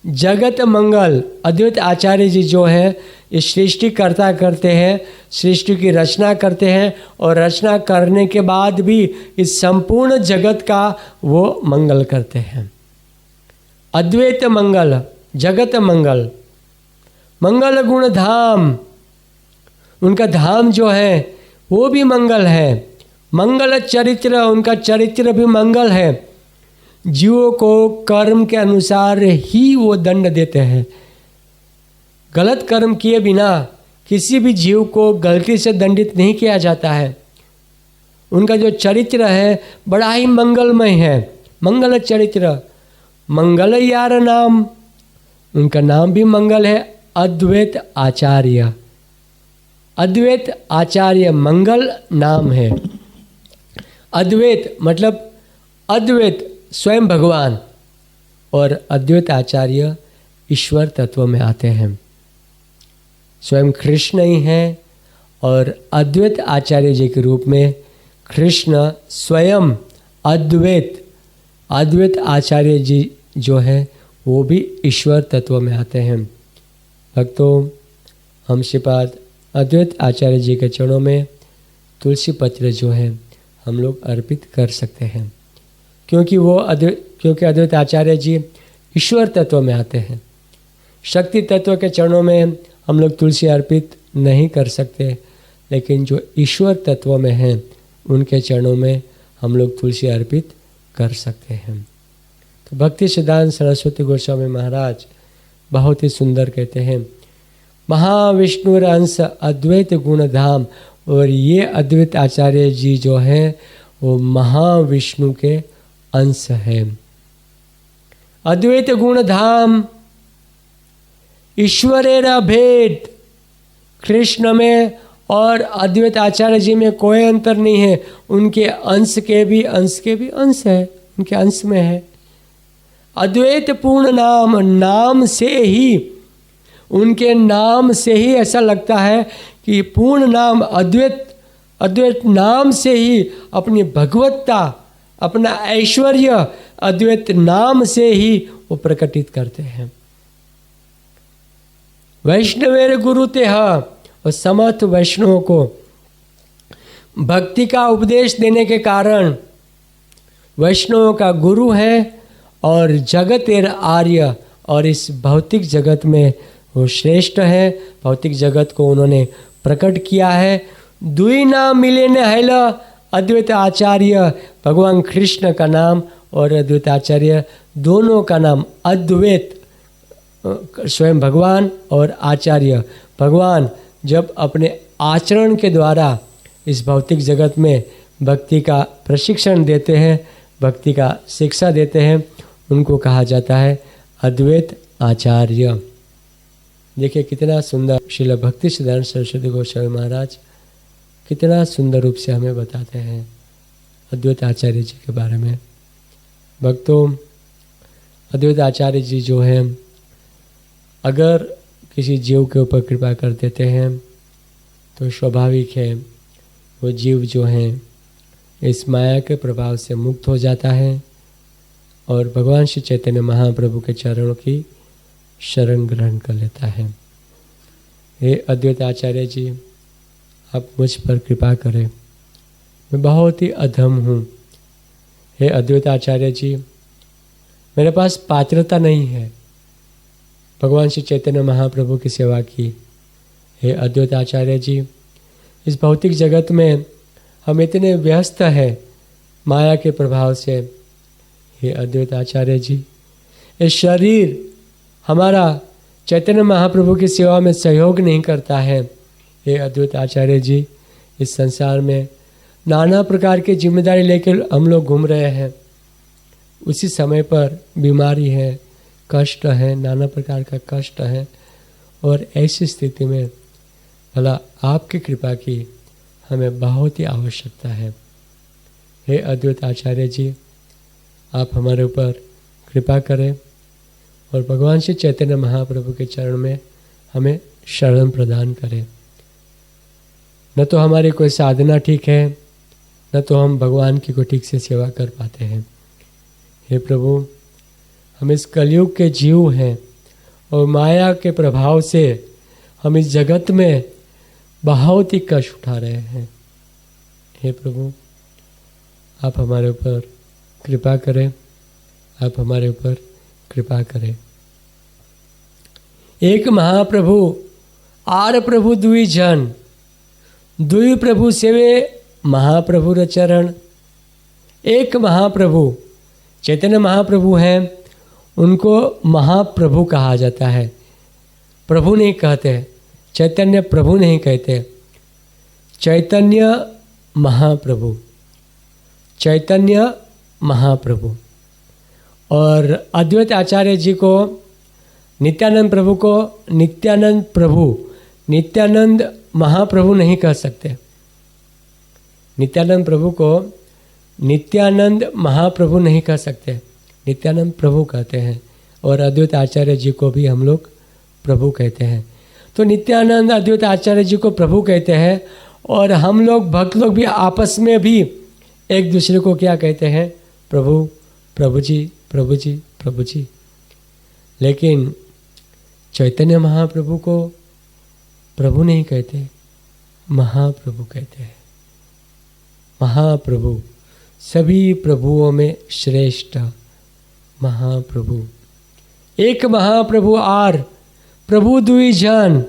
जगत मंगल अद्वैत आचार्य जी जो है इस सृष्टिकर्ता करते हैं, सृष्टि की रचना करते हैं और रचना करने के बाद भी इस संपूर्ण जगत का वो मंगल करते हैं। अद्वैत मंगल, जगत मंगल, मंगल गुण धाम, उनका धाम जो है वो भी मंगल है, मंगल चरित्र, उनका चरित्र भी मंगल है। जीवों को कर्म के अनुसार ही वो दंड देते हैं। गलत कर्म किए बिना किसी भी जीव को गलती से दंडित नहीं किया जाता है। उनका जो चरित्र है बड़ा ही मंगलमय है, मंगल चरित्र। मंगल यार नाम, उनका नाम भी मंगल है, अद्वैत आचार्य। अद्वैत आचार्य मंगल नाम है। अद्वैत मतलब अद्वैत स्वयं भगवान, और अद्वैत आचार्य ईश्वर तत्व में आते हैं, स्वयं कृष्ण ही हैं। और अद्वैत आचार्य जी के रूप में कृष्ण स्वयं अद्वैत आचार्य जी जो है वो भी ईश्वर तत्व में आते हैं। भक्तों, हम श्रीपाद अद्वैत आचार्य जी के चरणों में तुलसी पत्र जो है हम लोग अर्पित कर सकते हैं, क्योंकि अद्वैत आचार्य जी ईश्वर तत्व में आते हैं। शक्ति तत्व के चरणों में हम लोग तुलसी अर्पित नहीं कर सकते, लेकिन जो ईश्वर तत्व में हैं उनके चरणों में हम लोग तुलसी अर्पित कर सकते हैं। तो भक्ति सिद्धांत सरस्वती गोस्वामी महाराज बहुत ही सुंदर कहते हैं, महाविष्णुर अंश अद्वैत गुण धाम। और ये अद्वैत आचार्य जी जो हैं वो महाविष्णु के अंश है। अद्वैत गुण धाम, ईश्वरेर भेद, कृष्ण में और अद्वैत आचार्य जी में कोई अंतर नहीं है। उनके अंश के भी अंश है, उनके अंश में है। अद्वैत पूर्ण नाम, नाम से ही, उनके नाम से ही ऐसा लगता है कि पूर्ण नाम अद्वैत नाम से ही अपनी भगवत्ता, अपना ऐश्वर्य अद्वैत नाम से ही वो प्रकटित करते हैं। वैष्णवेर गुरु तेह, और समर्थ वैष्णवों को भक्ति का उपदेश देने के कारण वैष्णवों का गुरु है। और जगतेर आर्य, और इस भौतिक जगत में वो श्रेष्ठ है। भौतिक जगत को उन्होंने प्रकट किया है। दुई नाम मिले न हैल, अद्वैत आचार्य, भगवान कृष्ण का नाम और अद्वैत आचार्य, दोनों का नाम अद्वैत, स्वयं भगवान और आचार्य। भगवान जब अपने आचरण के द्वारा इस भौतिक जगत में भक्ति का प्रशिक्षण देते हैं, भक्ति का शिक्षा देते हैं, उनको कहा जाता है अद्वैत आचार्य। देखिए कितना सुंदर श्रील भक्ति सिद्धांत सरस्वती गोस्वामी महाराज कितना सुंदर रूप से हमें बताते हैं अद्वैत आचार्य जी के बारे में। भक्तों, अद्वैत आचार्य जी जो हैं, अगर किसी जीव के ऊपर कृपा कर देते हैं तो स्वाभाविक है वो जीव जो हैं इस माया के प्रभाव से मुक्त हो जाता है और भगवान श्री चैतन्य महाप्रभु के चरणों की शरण ग्रहण कर लेता है। हे अद्वैत आचार्य जी, आप मुझ पर कृपा करें, मैं बहुत ही अधम हूँ। हे अद्वैत आचार्य जी, मेरे पास पात्रता नहीं है भगवान श्री चैतन्य महाप्रभु की सेवा की। हे अद्वैत आचार्य जी, इस भौतिक जगत में हम इतने व्यस्त हैं माया के प्रभाव से। हे अद्वैत आचार्य जी, ये शरीर हमारा चैतन्य महाप्रभु की सेवा में सहयोग नहीं करता है। हे अद्वैत आचार्य जी, इस संसार में नाना प्रकार की जिम्मेदारी लेकर हम लोग घूम रहे हैं। उसी समय पर बीमारी है, कष्ट है, नाना प्रकार का कष्ट है, और ऐसी स्थिति में भला आपकी कृपा की हमें बहुत ही आवश्यकता है। हे अद्वैत आचार्य जी, आप हमारे ऊपर कृपा करें और भगवान श्री चैतन्य महाप्रभु के चरण में हमें शरण प्रदान करें। न तो हमारी कोई साधना ठीक है, न तो हम भगवान की कोई ठीक से सेवा कर पाते हैं। हे प्रभु, हम इस कलयुग के जीव हैं और माया के प्रभाव से हम इस जगत में बहुत ही कष्ट उठा रहे हैं। हे प्रभु, आप हमारे ऊपर कृपा करें, आप हमारे ऊपर कृपा करें। एक महाप्रभु आर प्रभु दुई जन, दुई प्रभु सेवे महाप्रभु चरण। एक महाप्रभु चैतन्य महाप्रभु हैं, उनको महाप्रभु कहा जाता है। प्रभु नहीं कहते, चैतन्य प्रभु नहीं कहते, चैतन्य महाप्रभु, चैतन्य महाप्रभु। और अद्वैत आचार्य जी को, नित्यानंद प्रभु को नित्यानंद प्रभु, नित्यानंद महाप्रभु नहीं कह सकते। नित्यानंद प्रभु को नित्यानंद महाप्रभु नहीं कह सकते, नित्यानंद प्रभु कहते हैं। और अद्वैत आचार्य जी को भी हम लोग प्रभु कहते हैं। तो नित्यानंद अद्वैत आचार्य जी को प्रभु कहते हैं। और हम लोग भक्त लोग भी आपस में भी एक दूसरे को क्या कहते हैं? प्रभु, प्रभु जी, प्रभु जी, प्रभु जी। लेकिन चैतन्य महाप्रभु को प्रभु नहीं कहते, महाप्रभु कहते हैं। महाप्रभु, सभी प्रभुओं में श्रेष्ठ महाप्रभु। एक महाप्रभु आर प्रभु दुई जन।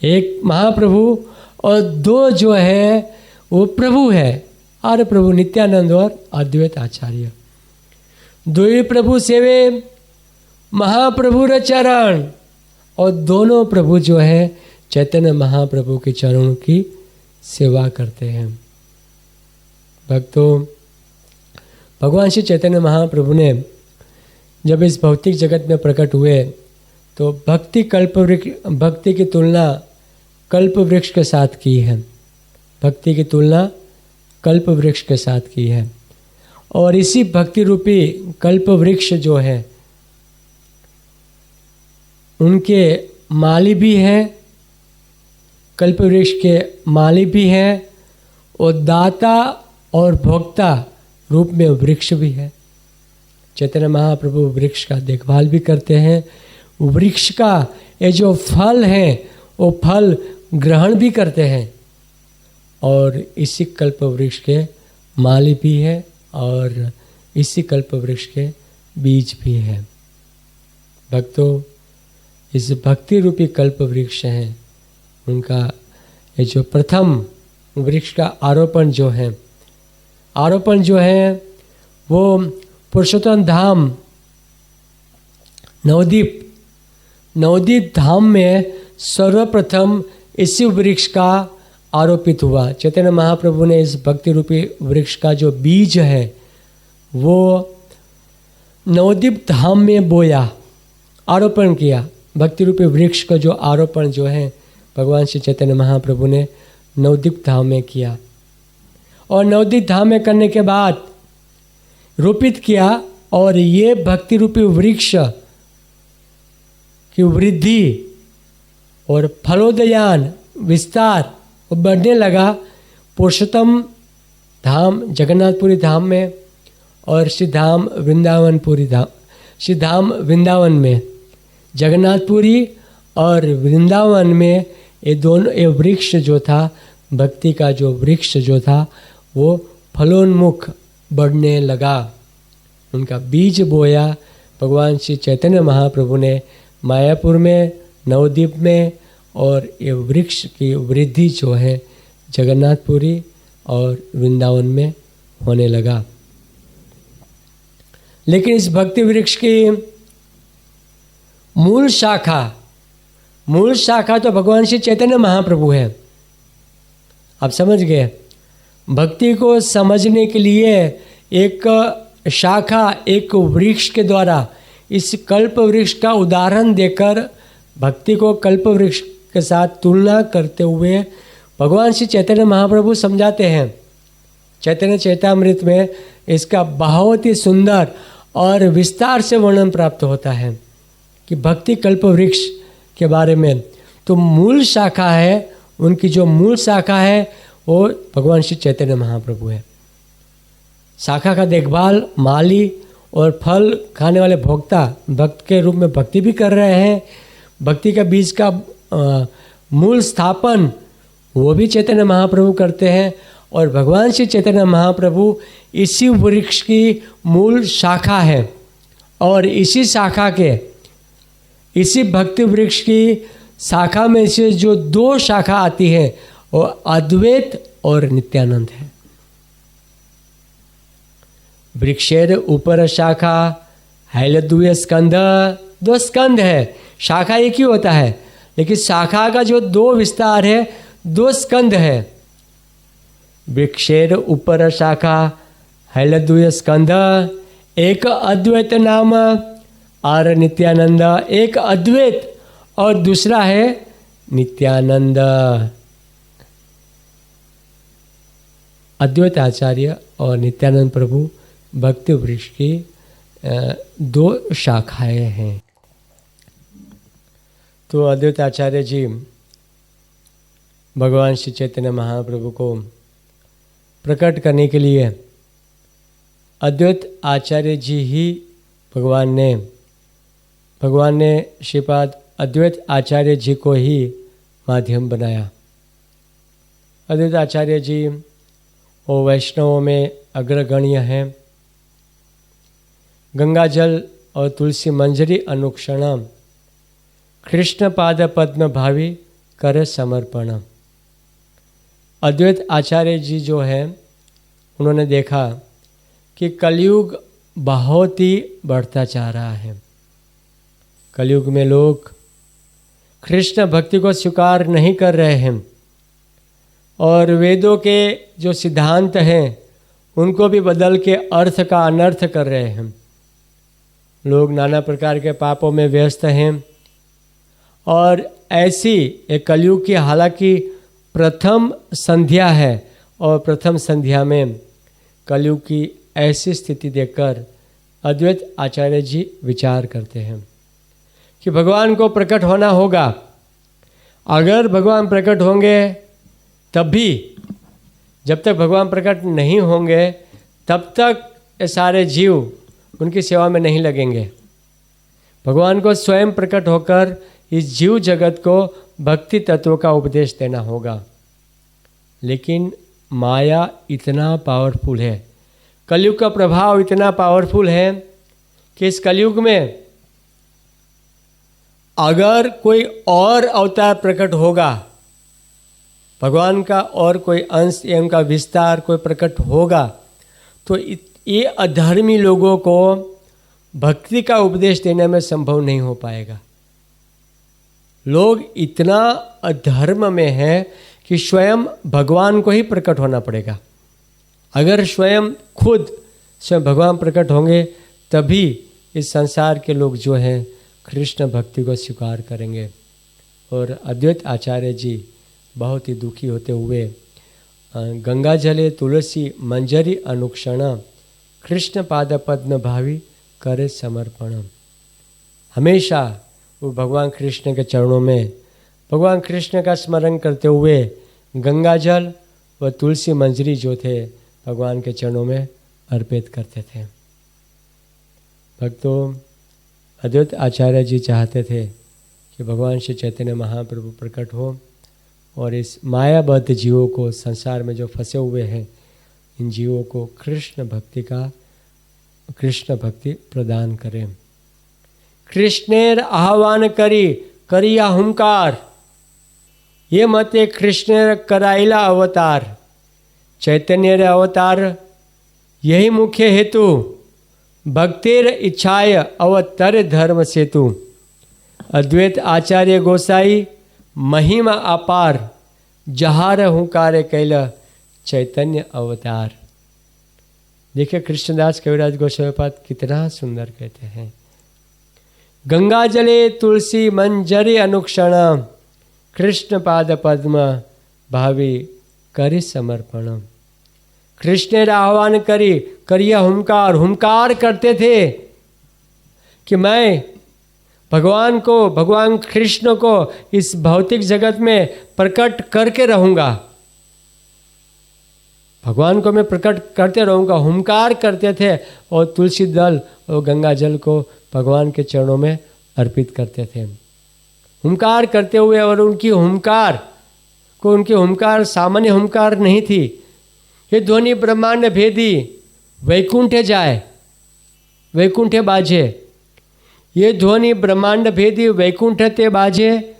एक महाप्रभु और दो जो है वो प्रभु है, आर प्रभु नित्यानंद और अद्वैत आचार्य। दुई प्रभु सेवे महाप्रभु रे चरण। और दोनों प्रभु जो है चैतन्य महाप्रभु के चरणों की सेवा करते हैं। भक्तों, भगवान श्री चैतन्य महाप्रभु ने जब इस भौतिक जगत में प्रकट हुए तो भक्ति की तुलना कल्प वृक्ष के साथ की है। भक्ति की तुलना कल्प वृक्ष के साथ की है। और इसी भक्ति रूपी कल्प वृक्ष जो है उनके माली भी हैं, कल्प वृक्ष के माली भी हैं, और दाता और भोक्ता रूप में वृक्ष भी है। चैतन्य महाप्रभु वृक्ष का देखभाल भी करते हैं। वृक्ष का ये जो फल है वो फल ग्रहण भी करते हैं। और इसी कल्प वृक्ष के माली भी है और इसी कल्प वृक्ष के बीज भी है। भक्तों, इस भक्ति रूपी कल्प वृक्ष हैं, उनका ये जो प्रथम वृक्ष का आरोपण जो है वो पुरुषोत्तम धाम नवदीप धाम में सर्वप्रथम इसी वृक्ष का आरोपित हुआ। चैतन्य महाप्रभु ने इस भक्ति रूपी वृक्ष का जो बीज है वो नवदीप धाम में बोया, आरोपण किया। भक्ति रूपी वृक्ष का जो आरोपण जो है भगवान श्री चैतन्य महाप्रभु ने नवदीप धाम में किया। और नवदीप धाम में करने के बाद रोपित किया। और ये भक्ति रूपी वृक्ष की वृद्धि और फलोदयान विस्तार बढ़ने लगा पुरुषोत्तम धाम जगन्नाथपुरी धाम में और श्रीधाम वृंदावन में। जगन्नाथपुरी और वृंदावन में ये वृक्ष जो था, भक्ति का जो वृक्ष जो था वो फलोन्मुख बढ़ने लगा। उनका बीज बोया भगवान श्री चैतन्य महाप्रभु ने मायापुर में, नवदीप में। और ये वृक्ष की वृद्धि जो है जगन्नाथपुरी और वृंदावन में होने लगा। लेकिन इस भक्ति वृक्ष की मूल शाखा तो भगवान श्री चैतन्य महाप्रभु है। आप समझ गए? भक्ति को समझने के लिए एक शाखा, एक वृक्ष के द्वारा इस कल्प वृक्ष का उदाहरण देकर भक्ति को कल्प वृक्ष के साथ तुलना करते हुए भगवान श्री चैतन्य महाप्रभु समझाते हैं। चैतन्य चैतामृत में इसका बहुत ही सुंदर और विस्तार से वर्णन प्राप्त होता है कि भक्ति कल्प वृक्ष के बारे में। तो मूल शाखा है, उनकी जो मूल शाखा है वो भगवान श्री चैतन्य महाप्रभु है। शाखा का देखभाल माली और फल खाने वाले भोक्ता भक्त के रूप में भक्ति भी कर रहे हैं। भक्ति का बीज का मूल स्थापन वो भी चैतन्य महाप्रभु करते हैं। और भगवान श्री चैतन्य महाप्रभु इसी वृक्ष की मूल शाखा है। और इसी शाखा के, इसी भक्ति वृक्ष की शाखा में से जो दो शाखा आती है वो अद्वैत और नित्यानंद है। वृक्षेर ऊपर शाखा हैलद्वय स्कंध, 2 स्कंध है, शाखा एक ही होता है, लेकिन शाखा का जो 2 विस्तार है 2 स्कंध है। वृक्षेर ऊपर शाखा हैलद्वय स्कंध, एक अद्वैत नाम और नित्यानंद, एक अद्वैत और दूसरा है नित्यानंद। अद्वैत आचार्य और नित्यानंद प्रभु भक्ति वृक्ष की 2 शाखाएं हैं। तो अद्वैत आचार्य जी भगवान श्री चैतन्य महाप्रभु को प्रकट करने के लिए अद्वैत आचार्य जी ही भगवान ने श्रीपाद अद्वैत आचार्य जी को ही माध्यम बनाया। अद्वैत आचार्य जी वो वैष्णवों में अग्रगण्य हैं। गंगाजल और तुलसी मंजरी अनुक्षणम कृष्ण पाद पद्म भावी कर समर्पणम। अद्वैत आचार्य जी जो है उन्होंने देखा कि कलयुग बहुत ही बढ़ता जा रहा है। कलयुग में लोग कृष्ण भक्ति को स्वीकार नहीं कर रहे हैं और वेदों के जो सिद्धांत हैं उनको भी बदल के अर्थ का अनर्थ कर रहे हैं। लोग नाना प्रकार के पापों में व्यस्त हैं और ऐसी एक कलयुग की हालांकि प्रथम संध्या है और प्रथम संध्या में कलयुग की ऐसी स्थिति देखकर अद्वैत आचार्य जी विचार करते हैं कि भगवान को प्रकट होना होगा। अगर भगवान प्रकट होंगे तब भी, जब तक भगवान प्रकट नहीं होंगे तब तक ये सारे जीव उनकी सेवा में नहीं लगेंगे। भगवान को स्वयं प्रकट होकर इस जीव जगत को भक्ति तत्व का उपदेश देना होगा। लेकिन माया इतना पावरफुल है, कलयुग का प्रभाव इतना पावरफुल है कि इस कलयुग में अगर कोई और अवतार प्रकट होगा, भगवान का और कोई अंश एवं का विस्तार कोई प्रकट होगा, तो ये अधर्मी लोगों को भक्ति का उपदेश देने में संभव नहीं हो पाएगा। लोग इतना अधर्म में हैं कि स्वयं भगवान को ही प्रकट होना पड़ेगा। अगर स्वयं भगवान प्रकट होंगे तभी इस संसार के लोग जो हैं कृष्ण भक्ति को स्वीकार करेंगे। और अद्वैत आचार्य जी बहुत ही दुखी होते हुए गंगा जले तुलसी मंजरी अनुक्षण कृष्ण पाद पद्म भावी करे समर्पणम। हमेशा वो भगवान कृष्ण के चरणों में भगवान कृष्ण का स्मरण करते हुए गंगा जल व तुलसी मंजरी जो थे भगवान के चरणों में अर्पित करते थे। भक्तों, अद्वैत आचार्य जी चाहते थे कि भगवान श्री चैतन्य महाप्रभु प्रकट हो और इस मायाबद्ध जीवों को, संसार में जो फंसे हुए हैं, इन जीवों को कृष्ण भक्ति प्रदान करें। कृष्णेर आह्वान करिया हुंकार, ये मते कृष्णेर कराइला अवतार। चैतन्य अवतार यही मुख्य हेतु, भक्तिर इच्छाय अवतर धर्म सेतु। अद्वैत आचार्य गोसाई महिमा अपार, जहार हुंकार कैल चैतन्य अवतार। देखिए कृष्णदास कविराज गोस्वामीपाद कितना सुंदर कहते हैं, गंगा जले तुलसी मंजरी अनुक्षण कृष्ण पाद पद्म भावी करि समर्पण। कृष्ण आह्वान करिया हुंकार करते थे कि मैं भगवान कृष्ण को इस भौतिक जगत में प्रकट करके रहूँगा, भगवान को मैं प्रकट करते रहूँगा। हुंकार करते थे और तुलसी दल और गंगा जल को भगवान के चरणों में अर्पित करते थे। हुंकार करते हुए, और उनकी हुंकार सामान्य हुंकार नहीं थी। ये ध्वनि ब्रह्मांड भेदी वैकुंठे जाए, वैकुंठे बाजे। ये ध्वनि ब्रह्मांड भेदी वैकुंठ ते बाजे,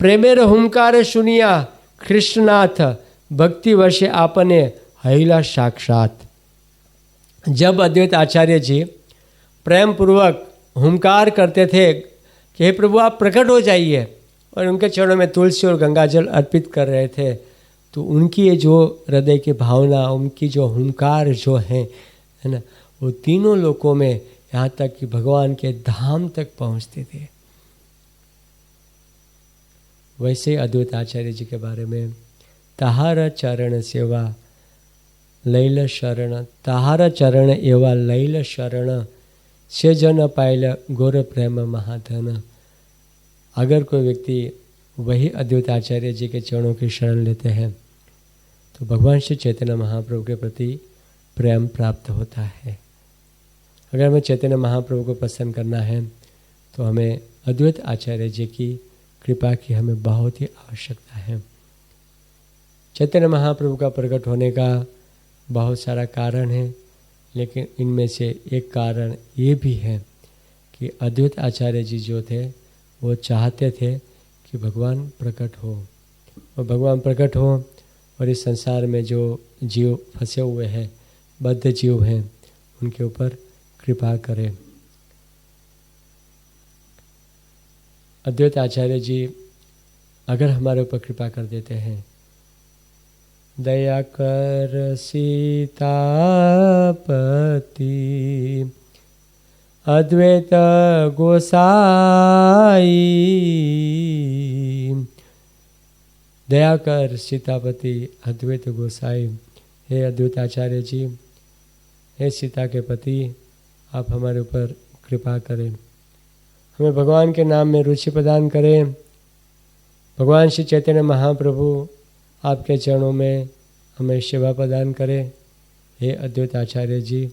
प्रेमेर हुंकार सुनिया कृष्णनाथ भक्ति वर्षे आपने हईला साक्षात। जब अद्वैत आचार्य जी प्रेम पूर्वक हुंकार करते थे कि हे प्रभु आप प्रकट हो जाइए, और उनके चरणों में तुलसी और गंगाजल अर्पित कर रहे थे, तो उनकी ये जो हृदय की भावना, उनकी जो हुंकार जो है ना, वो तीनों लोकों में, यहाँ तक कि भगवान के धाम तक पहुँचते थे। वैसे अद्वैत आचार्य जी के बारे में ताहार चरण सेवा लैल शरण, ताहार चरण एवा लैल शरण, से जन पायल गौर प्रेम महाधन। अगर कोई व्यक्ति वही अद्वैत आचार्य जी के चरणों की शरण लेते हैं तो भगवान श्री चैतन्य महाप्रभु के प्रति प्रेम प्राप्त होता है। अगर हमें चैतन्य महाप्रभु को प्रसन्न करना है तो हमें अद्वैत आचार्य जी की कृपा की हमें बहुत ही आवश्यकता है। चैतन्य महाप्रभु का प्रकट होने का बहुत सारा कारण है, लेकिन इनमें से एक कारण ये भी है कि अद्वैत आचार्य जी जो थे वो चाहते थे कि भगवान प्रकट हो, और भगवान प्रकट हो और इस संसार में जो जीव फंसे हुए हैं, बद्ध जीव हैं, उनके ऊपर कृपा करें। अद्वैत आचार्य जी अगर हमारे ऊपर कृपा कर देते हैं, दया कर सीतापति अद्वैत गोसाई, दया कर सीतापति अद्वैत गोसाई। हे अद्वैत आचार्य जी, हे सीता के पति, आप हमारे ऊपर कृपा करें, हमें भगवान के नाम में रुचि प्रदान करें। भगवान श्री चैतन्य महाप्रभु आपके चरणों में हमें सेवा प्रदान करें। हे अद्वैत आचार्य जी,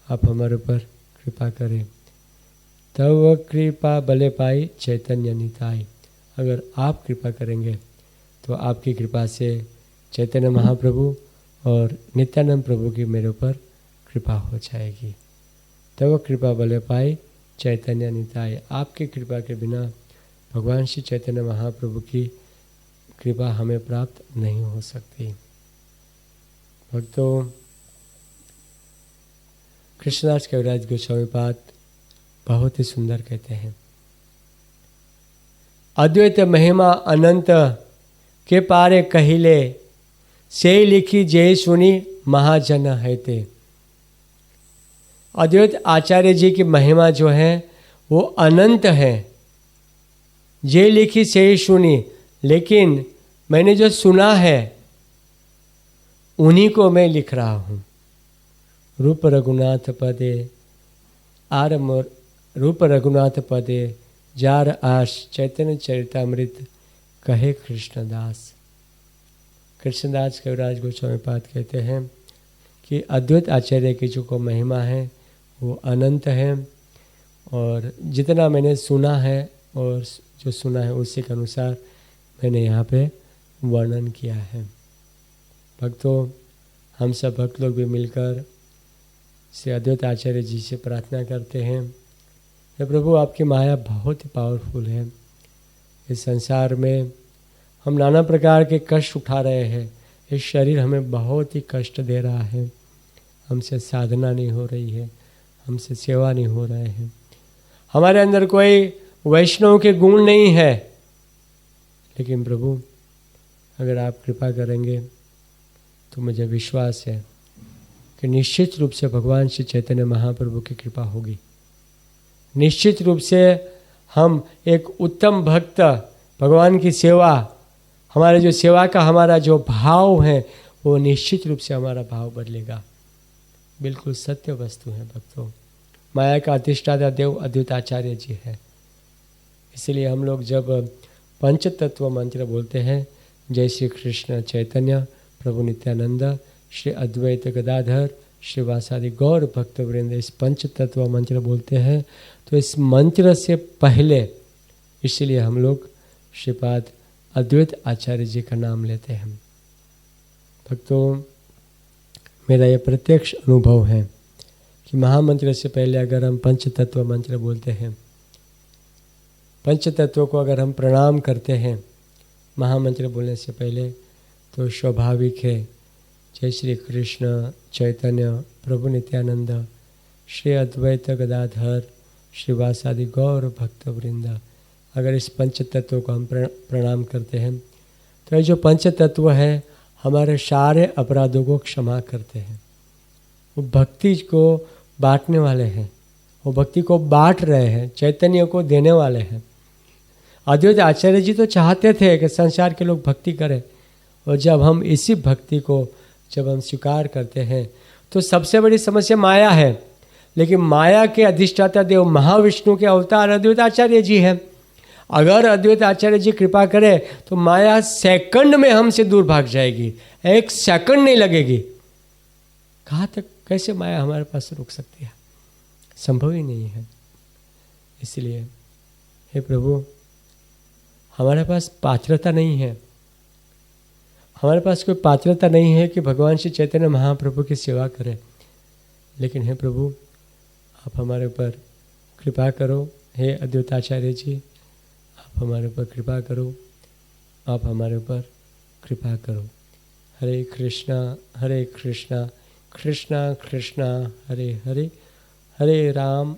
आप हमारे ऊपर कृपा करें। तव कृपा बले पाई चैतन्य निताई। अगर आप कृपा करेंगे तो आपकी कृपा से चैतन्य महाप्रभु और नित्यानंद प्रभु की मेरे ऊपर कृपा हो जाएगी। तव कृपा बले पाई चैतन्य निताई। आपकी कृपा के बिना भगवान श्री चैतन्य महाप्रभु की कृपा हमें प्राप्त नहीं हो सकती। भक्तों, कृष्णदास कविराज गोस्वामी पाद बहुत ही सुंदर कहते हैं, अद्वैत महिमा अनंत के पारे कहिले, से लिखी जय सुनी महाजन है ते। अद्वैत आचार्य जी की महिमा जो है वो अनंत है। जे लिखी से ही सुनी, लेकिन मैंने जो सुना है उन्हीं को मैं लिख रहा हूँ। रूप रघुनाथ पदे रूप रघुनाथ पदे जार आश, चैतन्य चरितामृत कहे कृष्णदास। कृष्णदास कविराज गोस्वामी पाद कहते हैं कि अद्वैत आचार्य की जो महिमा है वो अनंत है, और जितना मैंने सुना है और जो सुना है उसी के अनुसार मैंने यहाँ पे वर्णन किया है। भक्तों, हम सब भक्त लोग भी मिलकर श्री अद्वैत आचार्य जी से प्रार्थना करते हैं, हे प्रभु, आपकी माया बहुत ही पावरफुल है। इस संसार में हम नाना प्रकार के कष्ट उठा रहे हैं। इस शरीर हमें बहुत ही कष्ट दे रहा है। हमसे साधना नहीं हो रही है, हमसे सेवा नहीं हो रहे हैं, हमारे अंदर कोई वैष्णव के गुण नहीं है। लेकिन प्रभु, अगर आप कृपा करेंगे तो मुझे विश्वास है कि निश्चित रूप से भगवान श्री चैतन्य महाप्रभु की कृपा होगी। निश्चित रूप से हम एक उत्तम भक्त, भगवान की सेवा, हमारे जो सेवा का हमारा जो भाव है वो निश्चित रूप से हमारा भाव बदलेगा। बिल्कुल सत्य वस्तु है भक्तों। माया का अधिष्ठाता देव अद्वैत आचार्य जी है। इसलिए हम लोग जब पंच तत्व मंत्र बोलते हैं, जय श्री कृष्ण चैतन्य प्रभु नित्यानंद श्री अद्वैत गदाधर श्रीवासादि गौर भक्त वृंद, इस पंच तत्व मंत्र बोलते हैं, तो इस मंत्र से पहले इसलिए हम लोग श्रीपाद अद्वैत आचार्य जी का नाम लेते हैं। भक्तों, मेरा यह प्रत्यक्ष अनुभव है कि महामंत्र से पहले अगर हम पंच तत्व मंत्र बोलते हैं, पंच तत्वों को अगर हम प्रणाम करते हैं महामंत्र बोलने से पहले, तो स्वाभाविक है जय श्री कृष्ण चैतन्य प्रभु नित्यानंद श्री अद्वैत गदाधर श्रीवासादि गौर भक्त वृंद, अगर इस पंच तत्व को हम प्रणाम करते हैं तो ये जो पंच तत्व है हमारे सारे अपराधों को क्षमा करते हैं। वो भक्ति को बांटने वाले हैं, वो भक्ति को बांट रहे हैं, चैतन्य को देने वाले हैं। अद्वैत आचार्य जी तो चाहते थे कि संसार के लोग भक्ति करें, और जब हम इसी भक्ति को जब हम स्वीकार करते हैं तो सबसे बड़ी समस्या माया है, लेकिन माया के अधिष्ठाता देव महाविष्णु के अवतार अद्वैत आचार्य जी हैं। अगर अद्वैत आचार्य जी कृपा करें तो माया सेकंड में हमसे दूर भाग जाएगी, एक सेकंड नहीं लगेगी। कहाँ तक कैसे माया हमारे पास रुक सकती है? संभव ही नहीं है। इसलिए हे प्रभु, हमारे पास पात्रता नहीं है, हमारे पास कोई पात्रता नहीं है कि भगवान श्री चैतन्य महाप्रभु की सेवा करें, लेकिन हे प्रभु आप हमारे ऊपर कृपा करो। हे अद्वैत आचार्य जी, आप हमारे ऊपर कृपा करो, आप हमारे ऊपर कृपा करो। हरे कृष्णा कृष्णा कृष्णा हरे हरे, हरे राम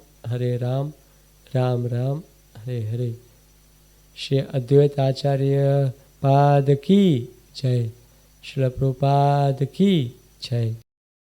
राम राम हरे हरे। श्री अद्वैत आचार्य पाद की जय, श्रील प्रभुपाद की जय।